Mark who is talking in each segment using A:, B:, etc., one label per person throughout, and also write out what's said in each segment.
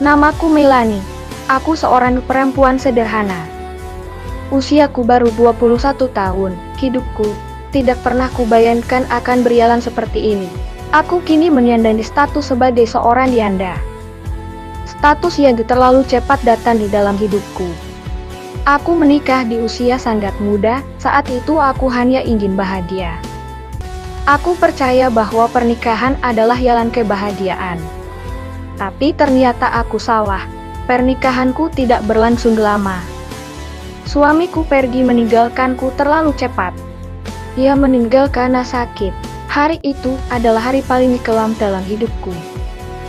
A: Namaku Melanie. Aku seorang perempuan sederhana. Usiaku baru 21 tahun. Hidupku tidak pernah kubayangkan akan berjalan seperti ini. Aku kini menyandang status sebagai seorang janda. Status yang terlalu cepat datang di dalam hidupku. Aku menikah di usia sangat muda, saat itu aku hanya ingin bahagia. Aku percaya bahwa pernikahan adalah jalan kebahagiaan. Tapi ternyata aku salah, pernikahanku tidak berlangsung lama. Suamiku pergi meninggalkanku terlalu cepat. Dia meninggal karena sakit. Hari itu adalah hari paling kelam dalam hidupku.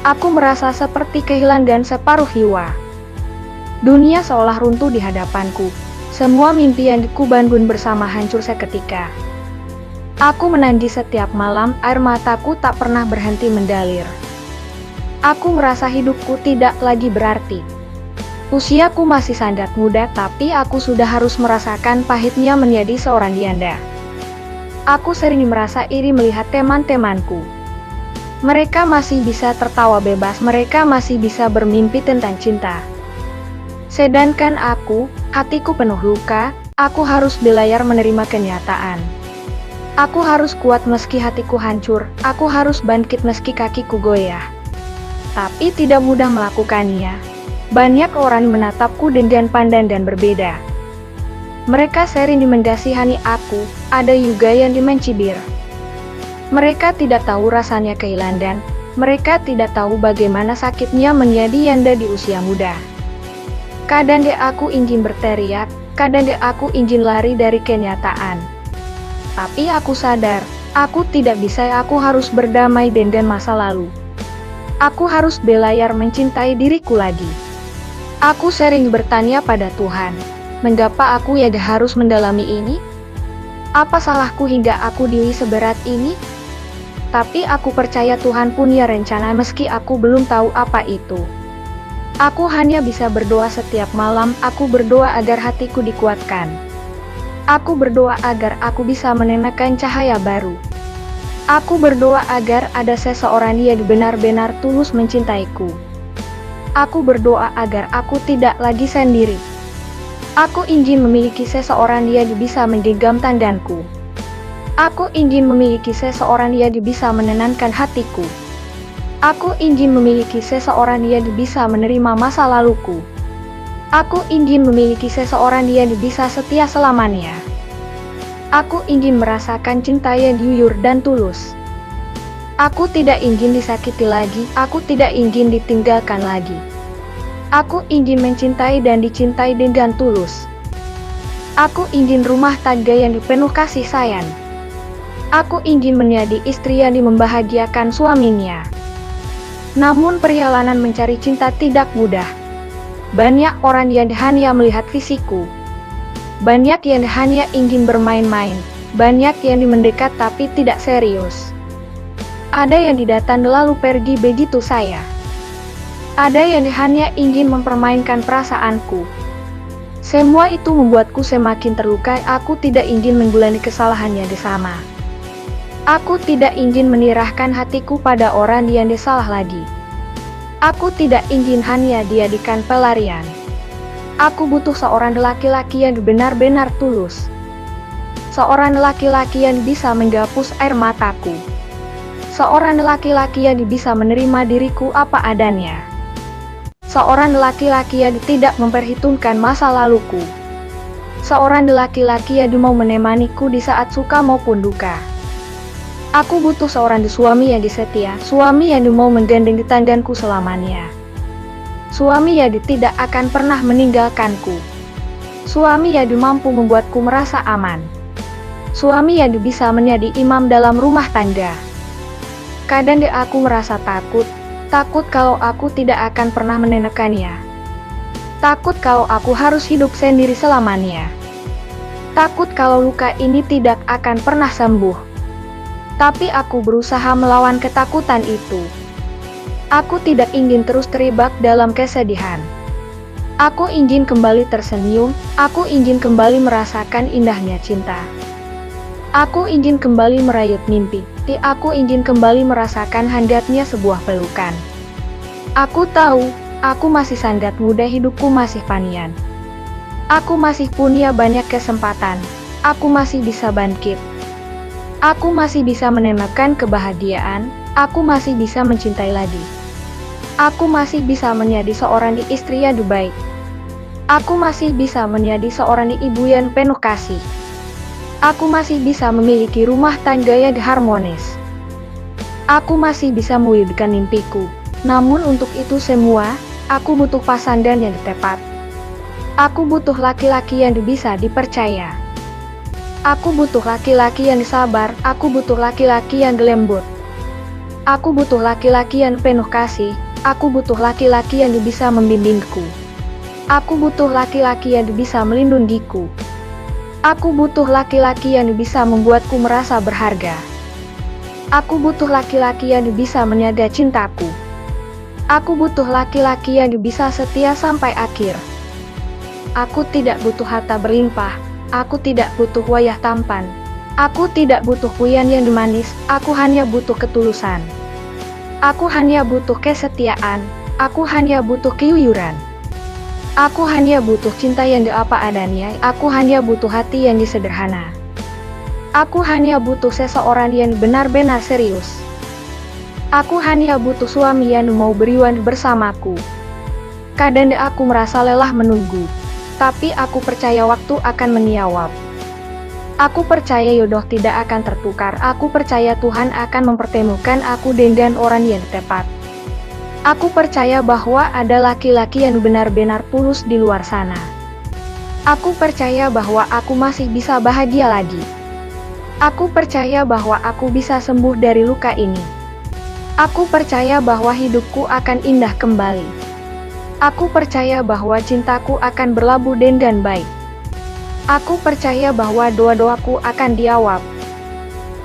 A: Aku merasa seperti kehilangan separuh jiwa. Dunia seolah runtuh di hadapanku. Semua mimpi yang kubangun bersama hancur seketika. Aku menangis setiap malam, air mataku tak pernah berhenti mengalir. Aku merasa hidupku tidak lagi berarti. Usiaku masih sangat muda, tapi aku sudah harus merasakan pahitnya menjadi seorang janda. Aku sering merasa iri melihat teman-temanku. Mereka masih bisa tertawa bebas, mereka masih bisa bermimpi tentang cinta. Sedangkan aku, hatiku penuh luka, aku harus belajar menerima kenyataan. Aku harus kuat meski hatiku hancur, aku harus bangkit meski kakiku goyah. Tapi tidak mudah melakukannya. Banyak orang menatapku dengan pandangan berbeda. Mereka sering mengasihani aku, ada juga yang mencibir. Mereka tidak tahu rasanya kehilangan, mereka tidak tahu bagaimana sakitnya menjadi janda di usia muda. Kadang aku ingin berteriak, kadang aku ingin lari dari kenyataan. Tapi aku sadar, aku tidak bisa, aku harus berdamai dengan masa lalu. Aku harus belajar mencintai diriku lagi. Aku sering bertanya pada Tuhan, mengapa aku harus mendalami ini? Apa salahku hingga aku diri seberat ini? Tapi aku percaya Tuhan punya rencana meski aku belum tahu apa itu. Aku hanya bisa berdoa setiap malam, aku berdoa agar hatiku dikuatkan. Aku berdoa agar aku bisa menenangkan cahaya baru. Aku berdoa agar ada seseorang yang benar-benar tulus mencintaiku. Aku berdoa agar aku tidak lagi sendiri. Aku ingin memiliki seseorang yang bisa menggenggam tanganku. Aku ingin memiliki seseorang yang bisa menenangkan hatiku. Aku ingin memiliki seseorang yang bisa menerima masa laluku. Aku ingin memiliki seseorang yang bisa setia selamanya. Aku ingin merasakan cinta yang jujur dan tulus. Aku tidak ingin disakiti lagi, aku tidak ingin ditinggalkan lagi. Aku ingin mencintai dan dicintai dengan tulus. Aku ingin rumah tangga yang dipenuh kasih sayang. Aku ingin menjadi istri yang membahagiakan suaminya. Namun perjalanan mencari cinta tidak mudah. Banyak orang yang hanya melihat fisikku. Banyak yang hanya ingin bermain-main. Banyak yang mendekat tapi tidak serius. Ada yang datang lalu pergi begitu saja. Ada yang hanya ingin mempermainkan perasaanku. Semua itu membuatku semakin terluka. Aku tidak ingin mengulangi kesalahannya di sana. Aku tidak ingin menyerahkan hatiku pada orang yang salah lagi. Aku tidak ingin hanya dijadikan pelarian. Aku butuh seorang laki-laki yang benar-benar tulus. Seorang laki-laki yang bisa menghapus air mataku. Seorang laki-laki yang bisa menerima diriku apa adanya. Seorang laki-laki yang tidak memperhitungkan masa laluku. Seorang laki-laki yang mau menemaniku di saat suka maupun duka. Aku butuh seorang suami yang setia, suami yang mau menggandeng tanganku selamanya. Suami yang tidak akan pernah meninggalkanku. Suami yang mampu membuatku merasa aman. Suami yang bisa menjadi imam dalam rumah tangga. Kadang aku merasa takut kalau aku tidak akan pernah menemukannya. Takut kalau aku harus hidup sendiri selamanya. Takut kalau luka ini tidak akan pernah sembuh. Tapi aku berusaha melawan ketakutan itu. Aku tidak ingin terus terjebak dalam kesedihan. Aku ingin kembali tersenyum, aku ingin kembali merasakan indahnya cinta. Aku ingin kembali merayut mimpi, aku ingin kembali merasakan hangatnya sebuah pelukan. Aku tahu, Aku masih sangat muda, hidupku masih panian. Aku masih punya banyak kesempatan. Aku masih bisa bangkit. Aku masih bisa menemukan kebahagiaan. Aku masih bisa mencintai lagi. Aku masih bisa menjadi seorang istri yang baik. Aku masih bisa menjadi seorang ibu yang penuh kasih. Aku masih bisa memiliki rumah tangga yang harmonis. Aku masih bisa mewujudkan mimpiku. Namun untuk itu semua, aku butuh pasangan yang tepat. Aku butuh laki-laki yang bisa dipercaya. Aku butuh laki-laki yang sabar. Aku butuh laki-laki yang lembut. Aku butuh laki-laki yang penuh kasih. Aku butuh laki-laki yang bisa membimbingku. Aku butuh laki-laki yang bisa melindungiku. Aku butuh laki-laki yang bisa membuatku merasa berharga. Aku butuh laki-laki yang bisa menjaga cintaku. Aku butuh laki-laki yang bisa setia sampai akhir. Aku tidak butuh harta berlimpah. Aku tidak butuh wajah tampan. Aku tidak butuh pujian yang manis. Aku hanya butuh ketulusan. Aku hanya butuh kesetiaan. Aku hanya butuh kejujuran. Aku hanya butuh cinta yang apa adanya. Aku hanya butuh hati yang sederhana. Aku hanya butuh seseorang yang benar-benar serius. Aku hanya butuh suami yang mau berjuang bersamaku. Kadang aku merasa lelah menunggu, tapi aku percaya waktu akan menjawab. Aku percaya jodoh tidak akan tertukar. Aku percaya Tuhan akan mempertemukan aku dengan orang yang tepat. Aku percaya bahwa ada laki-laki yang benar-benar tulus di luar sana. Aku percaya bahwa aku masih bisa bahagia lagi. Aku percaya bahwa aku bisa sembuh dari luka ini. Aku percaya bahwa hidupku akan indah kembali. Aku percaya bahwa cintaku akan berlabuh dengan baik. Aku percaya bahwa doa-doaku akan dijawab.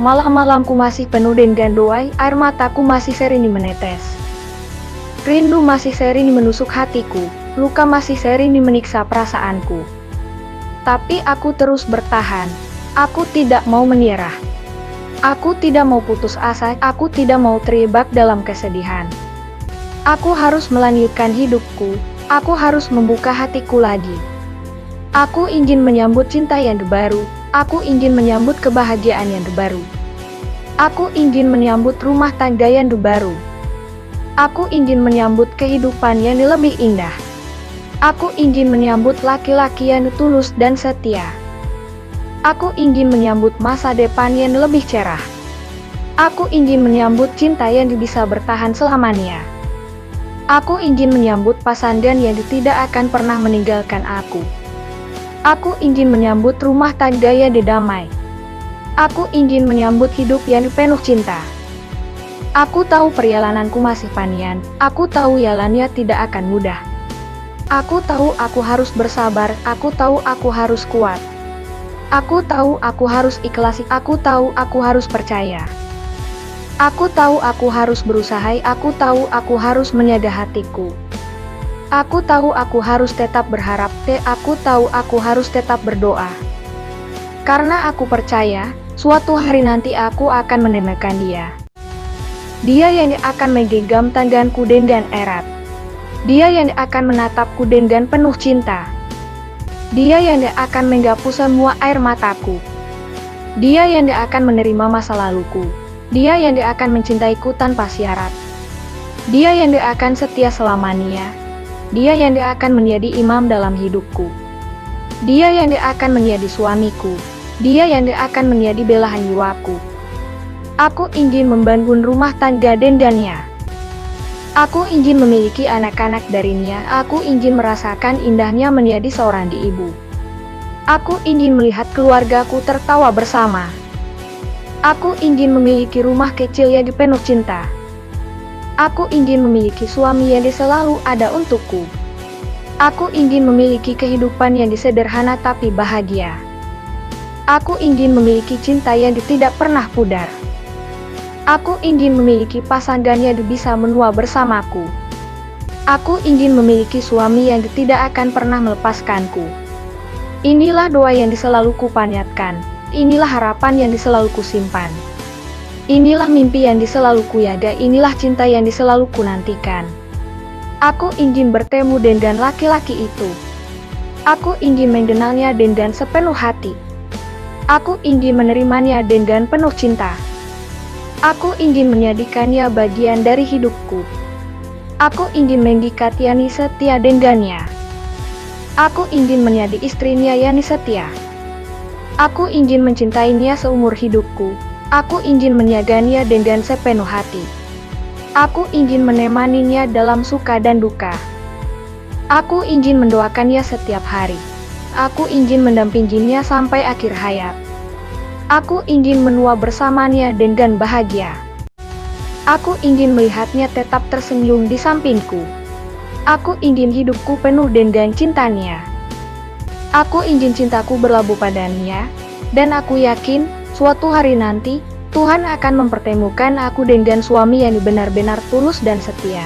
A: Malam-malamku masih penuh dengan doa, air mataku masih sering menetes. Rindu masih sering menusuk hatiku, luka masih sering menyiksa perasaanku. Tapi aku terus bertahan. Aku tidak mau menyerah. Aku tidak mau putus asa. Aku tidak mau terjebak dalam kesedihan. Aku harus melanjutkan hidupku. Aku harus membuka hatiku lagi. Aku ingin menyambut cinta yang baru. Aku ingin menyambut kebahagiaan yang baru. Aku ingin menyambut rumah tangga yang baru. Aku ingin menyambut kehidupan yang lebih indah. Aku ingin menyambut laki-laki yang tulus dan setia. Aku ingin menyambut masa depan yang lebih cerah. Aku ingin menyambut cinta yang bisa bertahan selamanya. Aku ingin menyambut pasangan yang tidak akan pernah meninggalkan aku. Aku ingin menyambut rumah tangga yang damai. Aku ingin menyambut hidup yang penuh cinta. Aku tahu perjalananku masih panjang. Aku tahu jalannya tidak akan mudah. Aku tahu aku harus bersabar. Aku tahu aku harus kuat. Aku tahu aku harus ikhlas. Aku tahu aku harus percaya. Aku tahu aku harus berusaha. Aku tahu aku harus menjaga hatiku. Aku tahu aku harus tetap berharap. Aku tahu aku harus tetap berdoa. Karena aku percaya, suatu hari nanti aku akan menemukan dia. Dia yang akan menggenggam tanganku dengan erat. Dia yang akan menatapku dengan penuh cinta. Dia yang akan menghapus semua air mataku. Dia yang akan menerima masa laluku. Dia yang akan mencintaiku tanpa syarat. Dia yang akan setia selamanya. Dia yang akan menjadi imam dalam hidupku. Dia yang akan menjadi suamiku. Dia yang akan menjadi belahan jiwaku. Aku ingin membangun rumah tangga dengannya. Aku ingin memiliki anak-anak darinya. Aku ingin merasakan indahnya menjadi seorang ibu. Aku ingin melihat keluargaku tertawa bersama. Aku ingin memiliki rumah kecil yang penuh cinta. Aku ingin memiliki suami yang selalu ada untukku. Aku ingin memiliki kehidupan yang sederhana tapi bahagia. Aku ingin memiliki cinta yang tidak pernah pudar. Aku ingin memiliki pasangan yang bisa menua bersamaku. Aku ingin memiliki suami yang tidak akan pernah melepaskanku. Inilah doa yang selalu kupanjatkan. Inilah harapan yang selalu kusimpan. Inilah mimpi yang selalu kujaga. Inilah cinta yang selalu kunantikan. Aku ingin bertemu dengan laki-laki itu. Aku ingin mengenalnya dengan sepenuh hati. Aku ingin menerimanya dengan penuh cinta. Aku ingin menjadikannya bagian dari hidupku. Aku ingin mengikat Yani setia dengannya. Aku ingin menjadi istrinya Yani setia. Aku ingin mencintainya seumur hidupku. Aku ingin menjaganya dengan sepenuh hati. Aku ingin menemaninya dalam suka dan duka. Aku ingin mendoakannya setiap hari. Aku ingin mendampinginya sampai akhir hayat. Aku ingin menua bersamanya dengan bahagia. Aku ingin melihatnya tetap tersenyum di sampingku. Aku ingin hidupku penuh dengan cintanya. Aku ingin cintaku berlabuh padanya, dan aku yakin, suatu hari nanti, Tuhan akan mempertemukan aku dengan suami yang benar-benar tulus dan setia.